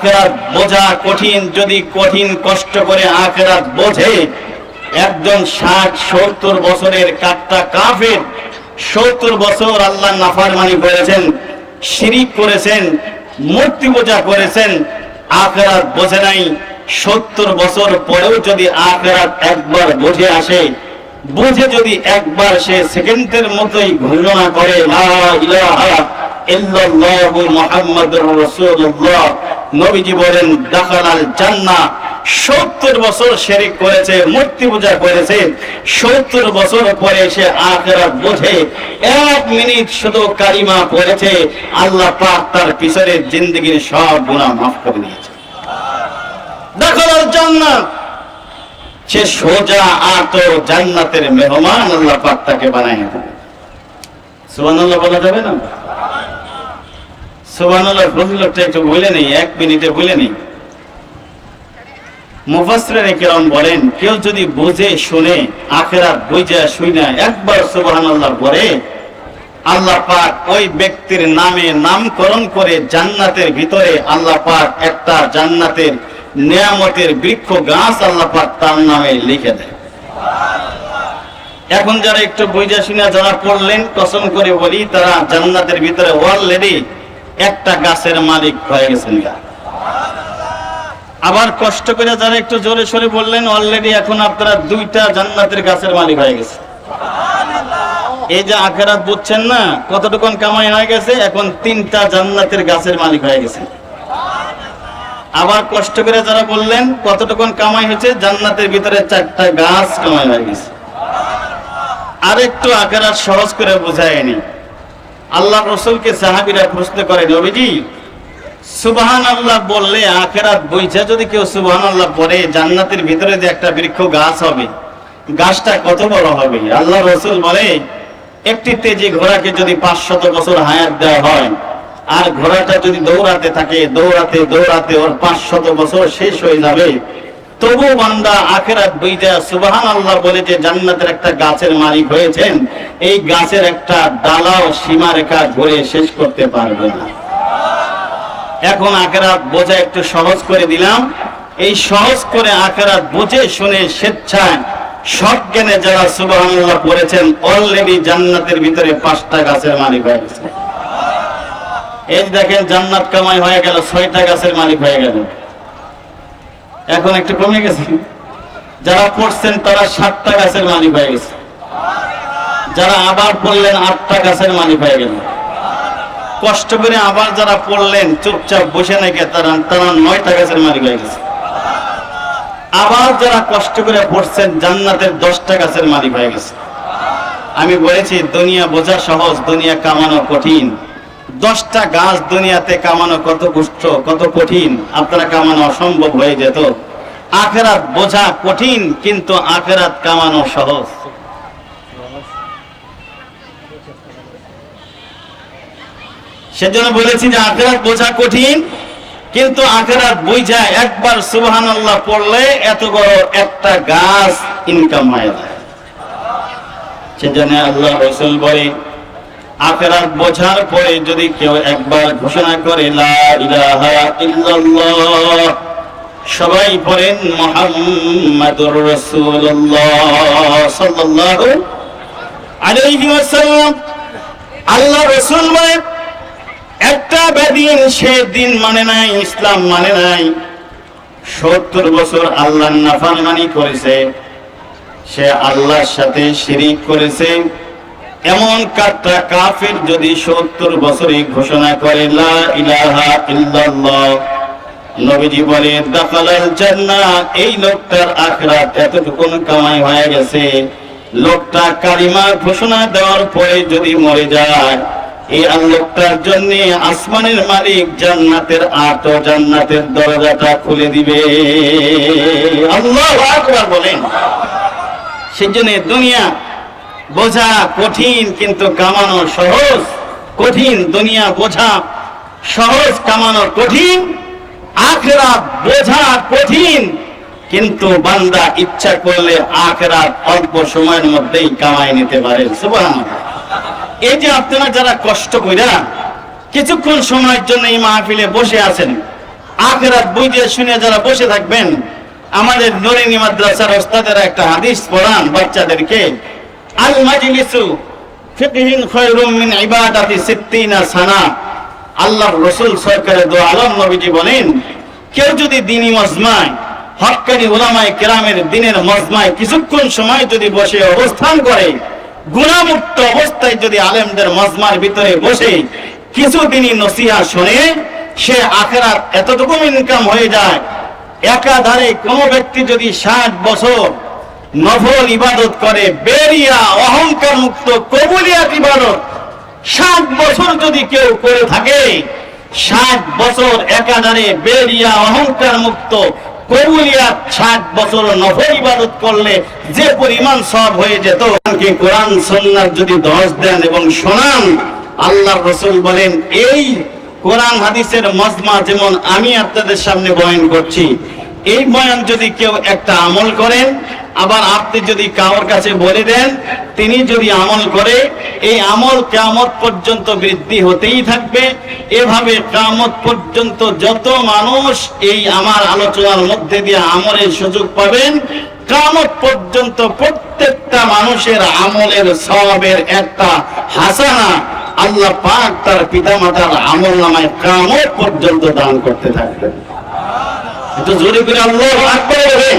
আখিরাত বোঝা কঠিন। যদি কঠিন কষ্ট করে আখিরাত বোঝে, একজন 60-70 বছরের কাট্টা কাফের, 70 বছর আল্লাহ নাফরমানি করেছেন, শিরিক করেছেন, মূর্তি পূজা করেছেন, আখিরাত বোঝে নাই। 70 বছর পরেও যদি আখিরাত একবার বুঝে আসে, বুঝে যদি একবার সে সেকেন্ডের মতোই ঘোষণা করে লা ইলাহা ইল্লাল্লাহু মুহাম্মাদুর রাসূলুল্লাহ, নবীজি বলেন দাখালাল জান্নাহ। 70 বছর শিরক করেছে, মূর্তি পূজা করেছে, 70 বছর পরে সে আখিরাত বোঝে, 1 মিনিট শুধু কালিমা পড়েছে, আল্লাহ পাক তার পিছনের জিন্দেগীর সব গুনাহ মাফ করে দিয়েছে। দাখালাল জান্নাহ, সে সোজা আতো জান্নাতের মেহমান আল্লাহ পাক তাকে বানায় দেবে। সুবহানাল্লাহ বলা যাবে না? সুবহানাল্লাহ ফজিলতটা একটু বলে নেই, 1 মিনিটে বলে নেই। মুফাসসিরিনে কেরাম বলেন, কেউ যদি বুঝে শুনে আখিরাত বুঝে শুনে একবার সুবহানাল্লাহ বলে, আল্লাহ পাক ওই ব্যক্তির নামে নামকরণ করে জান্নাতের ভিতরে আল্লাহ পাক একটা জান্নাতের নিয়ামতের বৃক্ষ গাছ আল্লাহ পাক তার নামে লিখে দেয়। এখন যারা একটু বুঝে শুনে যারা পড়লেন, কসম করে বলি তারা জান্নাতের ভিতরে অলরেডি একটা গাছের মালিক হয়ে গেছেন। আবার কষ্ট করে যারা একটু জোরে সোরে বললেন, অলরেডি এখন আপনারা 2টা জান্নাতের গাছের মালিক হয়ে গেছে। এই যে আখিরাত বুঝছেন না কতটুকু কামাই হয়ে গেছে, এখন 3টা জান্নাতের গাছের মালিক হয়ে গেছে। আবার কষ্ট করে যারা বললেন কতটুকু কামাই হয়েছে, জান্নাতের ভিতরে 4টা গাছ কামাই হয়ে গেছে। আর একটু আখিরাত সহজ করে বোঝায়নি। আল্লাহ রাসূলকে সাহাবীরা প্রশ্ন করে, নবীজি সুবহানাল্লাহ বললে আখিরাত বুঝা যদি কেউ সুবহানাল্লাহ পড়ে, জান্নাতের ভিতরে যে একটা বৃক্ষ গাছ হবে, গাছটা কত বড় হবে? আল্লাহ রাসূল বলে, একটি তেজি ঘোড়াকে যদি 500 বছর হায়াত দেওয়া হয়, আর ঘোড়াটা যদি দৌড়াতে থাকে, দৌড়াতে দৌড়াতে ওর 500 বছর শেষ হয়ে যাবে, তবু বান্দা আখিরাত বুঝা সুবহানাল্লাহ বলে যে জান্নাতের একটা গাছের মালিক হয়েছেন, এই গাছের একটা ডালাও সীমারেখা ঘুরে শেষ করতে পারবে না। এখন আখিরাত বোঝা একটু সহজ করে দিলাম। এই সহজ করে আখিরাত বুঝে শুনে স্বেচ্ছায় সজ্ঞানে যারা সুবহানাল্লাহ পড়েছেন, অলরেডি জান্নাতের ভিতরে 5টা গাছের মালিক হয়ে গেছে। এই দেখেন জান্নাত কামাই হয়ে গেল, 6টা গাছের মালিক হয়ে গেল। এখন একটু কমে গেছে। যারা পড়ছেন তারা 7টা গাছের মালিক হয়ে গেছে। যারা আবার পড়লেন 8টা গাছের মালিক হয়ে গেল। কষ্ট করে আবার যারা পড়লেন চুপচাপ বসে নাকি তারা 9টা গাছের মালিক হয়ে গেছে। আবার যারা কষ্ট করে পড়ছেন জান্নাতের 10টা গাছের মালিক হয়ে গেছে। আমি বলেছি দুনিয়া বোঝা সহজ, দুনিয়া কামানো কঠিন। 10টা গাছ দুনিয়াতে কামানো কত কষ্ট, কত কঠিন, আপনারা কামানো অসম্ভব হয়ে যেত। আখিরাত বোঝা কঠিন, কিন্তু আখিরাত কামানো সহজ। সেজন্য বলেছি যে আখিরাত বোঝা কঠিন, কিন্তু আখিরাত বুঝা একবার সুবহানাল্লাহ পড়লে এত বড় একটা গাছ ইনকাম হয়ে যায়। সেজন্য আল্লাহ রাসূল বলে, আখিরাত বোঝার পরে যদি কেউ একবার ঘোষণা করে লা ইলাহা ইল্লাল্লাহ, সবাই পড়েন মুহাম্মাদুর রাসূলুল্লাহ সাল্লাল্লাহু আলাইহি ওয়াসাল্লাম। আল্লাহ রাসূল বলেন, একটা বেদিন সে দিন মানে নাই, ইসলাম মানে নাই, 70 বছর আল্লাহর নাফরমানি করেছে, সে আল্লাহর সাথে শিরিক করেছে। এমন কাট্টা কাফির যদি 70 বছরে ঘোষণা করে লা ইলাহা ইল্লাল্লাহ, নবীজি বলে দাখালাল জান্নাহ, এই লোকটার আখিরাত এতটুকু কামাই হয়ে গেছে। লোকটা কালিমা ঘোষণা দেওয়ার পরে যদি মরে যায়, এই লোকটার জন্য আসমানের মালিক জান্নাতের 8 জান্নাতের দরজাটা খুলে দিবে। আল্লাহু আকবার বলেন। সেজন্য দুনিয়া বোঝা কঠিন, কিন্তু কামানো সহজ। কঠিন দুনিয়া বোঝা, সহজ কামানো কঠিন। আখিরাত বোঝা কঠিন, কিন্তু বান্দা ইচ্ছা করলে আখিরাত অল্প সময়ের মধ্যেই কামাই নিতে পারে। সুবহানাল্লাহ। এই যে আপনারা যারা কষ্ট কইরা কিছুক্ষণ সময়ের জন্য এই মাহফিলে বসে আছেন, আখিরাত বুঝে শুনে যারা বসে থাকবেন, আমাদের নূরানী মাদ্রাসার ওস্তাদেরা একটা হাদিস পড়ান বাচ্চাদেরকে, আল মাজলিসু ফিকহিন খায়রুম মিন ইবাদাতি 60 সানা। আল্লাহর রাসূল সরকারে দো আলম নবীজি বলেন, কেউ যদি দ্বীনি মজমায়, হক্কানি উলামায়ে কেরামের দ্বীনের মজমায় কিছুক্ষণ সময় যদি বসে অবস্থান করে, গুনাহমুক্ত অবস্থায় যদি আলেমদের মজমার ভিতরে বসে কিছুদিনই নসিহত শুনে, সে আখিরাত এতটুকু ইনকাম হয়ে যায়। একাধারে কোন ব্যক্তি যদি 60 বছর নফল ইবাদত করে, বেরিয়া অহংকার মুক্ত কবুলিয়াত ইবাদত 60 বছর যদি কেউ করে থাকে, 60 বছর একাধারে বেরিয়া অহংকার মুক্ত কবুলিয়াত 60 বছর নফল ইবাদত করলে যে পরিমাণ সওয়াব হয়ে যেত, কোরআন সুন্নাহ যদি 10 দেন এবং শোনান, আল্লাহর রাসূল বলেন এই কোরআন হাদিসের মজমা যেমন আমি আপনাদের সামনে বয়ান করছি, এই বয়ান যদি কেউ একটা আমল করেন, আবার আপনি যদি কারোর কাছে বলে দেন, তিনি যদি আমল করে, এই আমল কিয়ামত পর্যন্ত বৃদ্ধি হতেই থাকবে। এভাবে কিয়ামত পর্যন্ত যত মানুষ এই আমার আলোচনার মধ্যে দিয়ে আমলের সুযোগ পাবেন, কিয়ামত পর্যন্ত প্রত্যেকটা মানুষের আমলের সওয়াবের একটা হাসানা আল্লাহ পাক তার পিতামাতার আমলনামায় কিয়ামত পর্যন্ত দান করতে থাকবেন। একটু জোরে করে আল্লাহু আকবার বলেন।